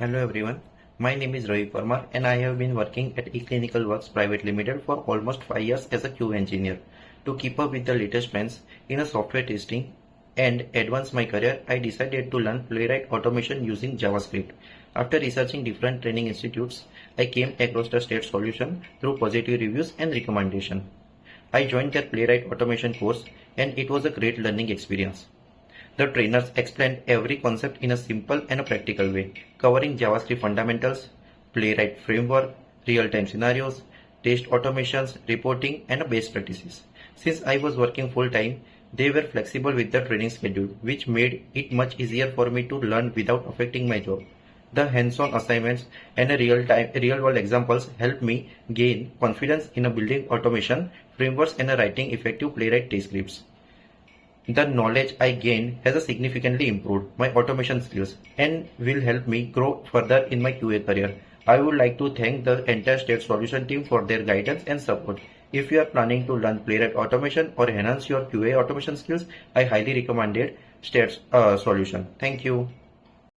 Hello everyone, my name is Ravi Parmar and I have been working at eClinical Works Private Limited for almost 5 years as a QA engineer. To keep up with the latest trends in a software testing and advance my career, I decided to learn Playwright Automation using JavaScript. After researching different training institutes, I came across the STAD Solution through positive reviews and recommendation. I joined their Playwright Automation course and it was a great learning experience. The trainers explained every concept in a simple and a practical way, covering JavaScript fundamentals, Playwright framework, real-time scenarios, test automations, reporting, and best practices. Since I was working full-time, they were flexible with the training schedule, which made it much easier for me to learn without affecting my job. The hands-on assignments and real-world examples helped me gain confidence in building automation frameworks and writing effective Playwright test scripts. The knowledge I gained has significantly improved my automation skills and will help me grow further in my QA career. I would like to thank the entire STAD Solution team for their guidance and support. If you are planning to learn Playwright automation or enhance your QA automation skills, I highly recommend STAD Solution. Thank you.